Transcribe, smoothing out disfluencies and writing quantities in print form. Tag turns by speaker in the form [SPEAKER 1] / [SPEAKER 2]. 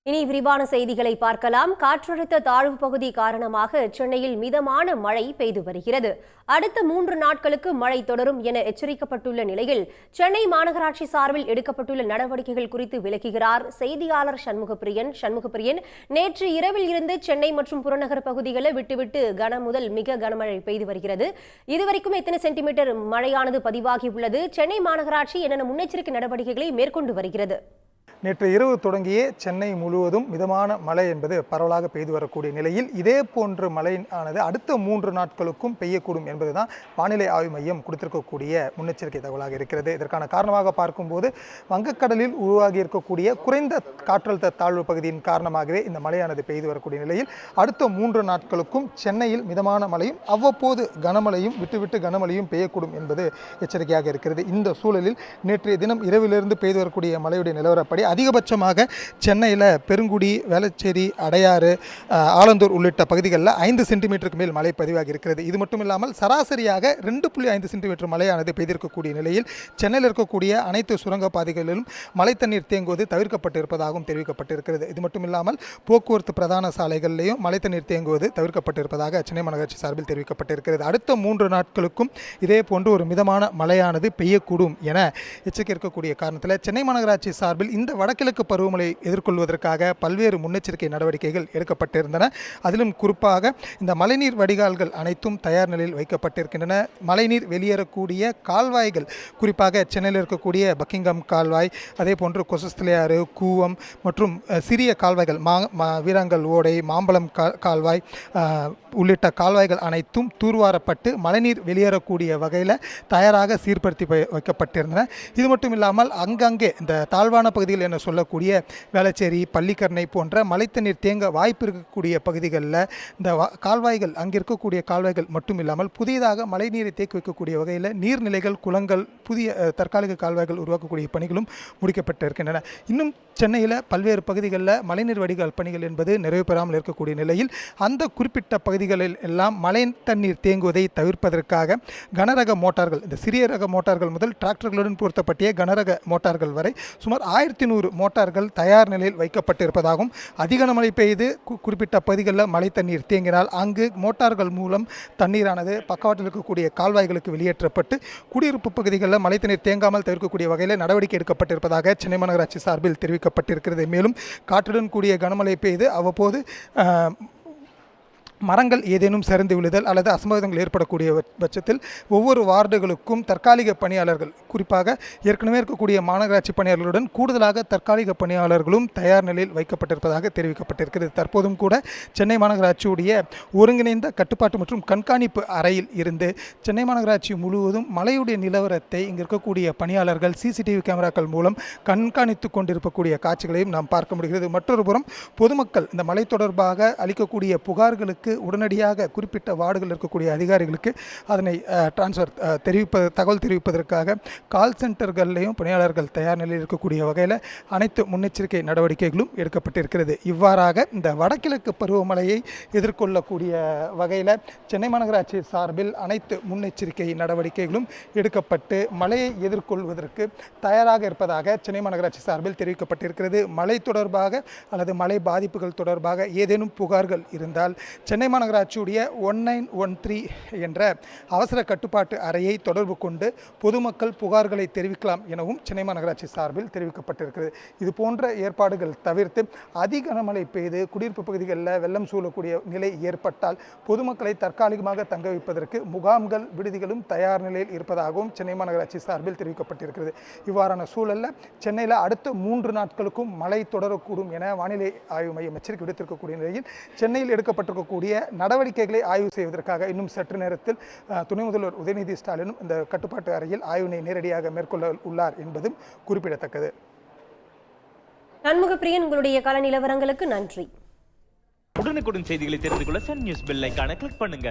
[SPEAKER 1] இனி விரிவான செய்திகளை பார்க்கலாம். காற்றழுத்த தாழ்வு பகுதி காரணமாக சென்னையில் மிதமான மழை பெய்து வருகிறது. அடுத்த 3 நாட்களுக்கு மழை தொடரும் என எச்சரிக்கப்பட்டுள்ள நிலையில் சென்னை மாநகராட்சி சார்பில் எடுக்கப்பட்டுள்ள நடவடிக்கைகள் குறித்து விளக்குகிறார் செய்தியாளர் சண்முகப்பிரியன். நேற்று இரவில் இருந்து சென்னை மற்றும் புறநகர் பகுதிகளை விட்டுவிட்டு கன முதல் மிக கனமழை பெய்து வருகிறது. இதுவரைக்கும் எத்தனை சென்டிமீட்டர் மழையானது பதிவாகியுள்ளது? சென்னை மாநகராட்சி என்னென்ன முன்னெச்சரிக்கை நடவடிக்கைகளை மேற்கொண்டு வருகிறது?
[SPEAKER 2] நேற்று இரவு தொடங்கியே சென்னை முழுவதும் மிதமான மழை என்பது பரவலாக பெய்து வரக்கூடிய நிலையில் இதே போன்ற மழையானது அடுத்த 3 நாட்களுக்கும் பெய்யக்கூடும் என்பதுதான் வானிலை ஆய்வு மையம் கொடுத்திருக்கக்கூடிய முன்னெச்சரிக்கை தகவலாக இருக்கிறது. இதற்கான காரணமாக பார்க்கும்போது வங்கக்கடலில் உருவாகி இருக்கக்கூடிய குறைந்த காற்றழுத்த தாழ்வு பகுதியின் காரணமாகவே இந்த மழையானது பெய்து வரக்கூடிய நிலையில் அடுத்த 3 நாட்களுக்கும் சென்னையில் மிதமான மழையும் அவ்வப்போது கனமழையும் விட்டுவிட்டு கனமழையும் பெய்யக்கூடும் என்பது எச்சரிக்கையாக இருக்கிறது. இந்த சூழலில் நேற்றைய தினம் இரவிலிருந்து பெய்து வரக்கூடிய மழையுடைய நிலவரப்படி அதிகபட்சமாக சென்னையில் பெருங்குடி, வேளச்சேரி, அடையாறு, ஆலந்தூர் உள்ளிட்ட பகுதிகளில் 5 சென்டிமீட்டருக்கு மேல் மழை பதிவாகி இருக்கிறது. இது மட்டும் இல்லாமல் சராசரியாக 2.5 சென்டிமீட்டர் மழையானது பெய்திருக்கக்கூடிய நிலையில் சென்னையில் இருக்கக்கூடிய அனைத்து சுரங்கப்பாதைகளிலும் மழை தண்ணீர் தேங்குவது தவிர்க்கப்பட்டிருப்பதாகவும் தெரிவிக்கப்பட்டிருக்கிறது. இது மட்டும் இல்லாமல் போக்குவரத்து பிரதான சாலைகளிலேயும் மழை தண்ணீர் தேங்குவது தவிர்க்கப்பட்டிருப்பதாக சென்னை மாநகராட்சி சார்பில் தெரிவிக்கப்பட்டிருக்கிறது. அடுத்த 3 நாட்களுக்கும் இதே போன்று ஒரு மிதமான மழையானது பெய்யக்கூடும் என எச்சரிக்கை இருக்கக்கூடிய காரணத்தில் சென்னை மாநகராட்சி சார்பில் இந்த வடகிழக்கு பருவமழை எதிர்கொள்வதற்காக பல்வேறு முன்னெச்சரிக்கை நடவடிக்கைகள் எடுக்கப்பட்டிருந்தன. அதிலும் குறிப்பாக இந்த மழைநீர் வடிகால்கள் அனைத்தும் தயார் நிலையில் வைக்கப்பட்டிருக்கின்றன. மழைநீர் வெளியேறக்கூடிய கால்வாய்கள், குறிப்பாக சென்னையில் இருக்கக்கூடிய பக்கிங்கம் கால்வாய், அதே போன்று கொசஸ்தலையாறு, கூவம் மற்றும் சிறிய கால்வாய்கள் வீராங்கல் ஓடை, மாம்பழம் கால்வாய் உள்ளிட்ட கால்வாய்கள் அனைத்தும் தூர்வாரப்பட்டு மழைநீர் வெளியேறக்கூடிய வகையில் தயாராக சீர்படுத்தி வைக்கப்பட்டிருந்தன. இது மட்டும் இல்லாமல் அங்கங்கே இந்த தாழ்வான பகுதிகள் என சொல்லக்கூடிய வேளச்சேரி, பள்ளிக்கரணை போன்ற மழைத்தண்ணீர் தேங்க வாய்ப்பு இருக்கக்கூடிய பகுதிகளில் இந்த கால்வாய்கள், அங்கே இருக்கக்கூடிய கால்வாய்கள் மட்டும் இல்லாமல் புதியதாக மழைநீரை தேக்கி வைக்கக்கூடிய வகையில் நீர்நிலைகள், குளங்கள், புதிய தற்காலிக கால்வாய்கள் உருவாக்கக்கூடிய பணிகளும் முடிக்கப்பட்டிருக்கின்றன. இன்னும் சென்னையில் பல்வேறு பகுதிகளில் மழைநீர் வடிகால் பணிகள் என்பது நிறைவு பெறாமல் இருக்கக்கூடிய நிலையில் அந்த குறிப்பிட்ட பகுதிகளில் எல்லாம் மழை தண்ணீர் தேங்குவதை தவிர்ப்பதற்காக கனரக மோட்டார்கள், இந்த சிறிய ரக மோட்டார்கள் முதல் டிராக்டர்களுடன் பொருத்தப்பட்டிய கனரக மோட்டார்கள் வரை சுமார் 1100 மோட்டார்கள் தயார் நிலையில் வைக்கப்பட்டிருப்பதாகவும் அதிக மழை பெய்து குறிப்பிட்ட பகுதிகளில் மழை தண்ணீர் தேங்கினால் அங்கு மோட்டார்கள் மூலம் தண்ணீரானது பக்கவாட்டில் இருக்கக்கூடிய கால்வாய்களுக்கு வெளியேற்றப்பட்டு குடியிருப்பு பகுதிகளில் மழை தண்ணீர் தேங்காமல் தவிர்க்கக்கூடிய வகையில் நடவடிக்கை எடுக்கப்பட்டிருப்பதாக சென்னை மாநகராட்சி சார்பில் தெரிவிக்கப்பட்டிருக்கிறது. மேலும் காற்றுடன் கூடிய கனமழை பெய்து அவ்வப்போது மரங்கள் ஏதேனும் சரிந்து விழுதல் அல்லது அசம்பாவிதங்கள் ஏற்படக்கூடிய பட்சத்தில் ஒவ்வொரு வார்டுகளுக்கும் தற்காலிக பணியாளர்கள், குறிப்பாக ஏற்கனவே இருக்கக்கூடிய மாநகராட்சி பணியாளர்களுடன் கூடுதலாக தற்காலிக பணியாளர்களும் தயார் நிலையில் வைக்கப்பட்டிருப்பதாக தெரிவிக்கப்பட்டிருக்கிறது. தற்போதும் கூட சென்னை மாநகராட்சியுடைய ஒருங்கிணைந்த கட்டுப்பாட்டு மற்றும் கண்காணிப்பு அறையில் இருந்து சென்னை மாநகராட்சி முழுவதும் மழையுடைய நிலவரத்தை இங்கு இருக்கக்கூடிய பணியாளர்கள் சிசிடிவி கேமராக்கள் மூலம் கண்காணித்து கொண்டிருக்கக்கூடிய காட்சிகளையும் நாம் பார்க்க முடிகிறது. மற்றொரு புறம் பொதுமக்கள் இந்த மழை தொடர்பாக அளிக்கக்கூடிய புகார்களுக்கு உடனடியாக குறிப்பிட்ட வார்டுகள் இருக்கக்கூடிய அதிகாரிகளுக்கு அதனை தகவல் தெரிவிப்பதற்காக கால் சென்டர்களையும் பணியாளர்கள் தயார் நிலையில் இருக்கக்கூடிய வகையில் அனைத்து முன்னெச்சரிக்கை நடவடிக்கைகளும் எடுக்கப்பட்டிருக்கிறது. இவ்வாறாக இந்த வடகிழக்கு பருவமழையை எதிர்கொள்ளக்கூடிய வகையில் சென்னை மாநகராட்சி சார்பில் அனைத்து முன்னெச்சரிக்கை நடவடிக்கைகளும் எடுக்கப்பட்டு மழையை எதிர்கொள்வதற்கு தயாராக இருப்பதாக சென்னை மாநகராட்சி சார்பில் தெரிவிக்கப்பட்டிருக்கிறது. மழை தொடர்பாக அல்லது மழை பாதிப்புகள் தொடர்பாக ஏதேனும் புகார்கள் இருந்தால் சென்னை மாநகராட்சியுடைய 1913 என்ற அவசர கட்டுப்பாட்டு அறையை தொடர்பு கொண்டு பொதுமக்கள் புகார்களை தெரிவிக்கலாம் எனவும் சென்னை மாநகராட்சி சார்பில் தெரிவிக்கப்பட்டிருக்கிறது. இது போன்ற ஏற்பாடுகள் தவிர்த்து அதிக மழை பெய்து குடியிருப்பு பகுதிகளில் வெள்ளம் சூழக்கூடிய நிலை ஏற்பட்டால் பொதுமக்களை தற்காலிகமாக தங்க வைப்பதற்கு முகாம்கள், விடுதிகளும் தயார் நிலையில் இருப்பதாகவும் சென்னை மாநகராட்சி சார்பில் தெரிவிக்கப்பட்டிருக்கிறது. இவ்வாறான சூழலில் சென்னையில் அடுத்த 3 நாட்களுக்கும் மழை தொடரக்கூடும் என வானிலை ஆய்வு மையம் எச்சரிக்கை விடுத்திருக்கக்கூடிய நிலையில் சென்னையில் எடுக்கப்பட்டிருக்கக்கூடிய நடவடிக்கைகளை ஆய்வு செய்வதற்காக இன்னும் சற்று நேரத்தில் துணை முதல்வர் உதயநிதி ஸ்டாலினும் இந்த கட்டுப்பாட்டு அறையில் ஆய்வினை நேரடியாக மேற்கொள்ள உள்ளார் என்பதும் குறிப்பிடத்தக்கது.
[SPEAKER 1] சண்முகப்பிரியன், உங்களுடைய கள நிலவரங்களுக்கு நன்றி.
[SPEAKER 3] உடனுக்குடன் செய்திகளை தெரிந்து கொள்ள சன் நியூஸ் பெல் ஐகானை கிளிக் பண்ணுங்க.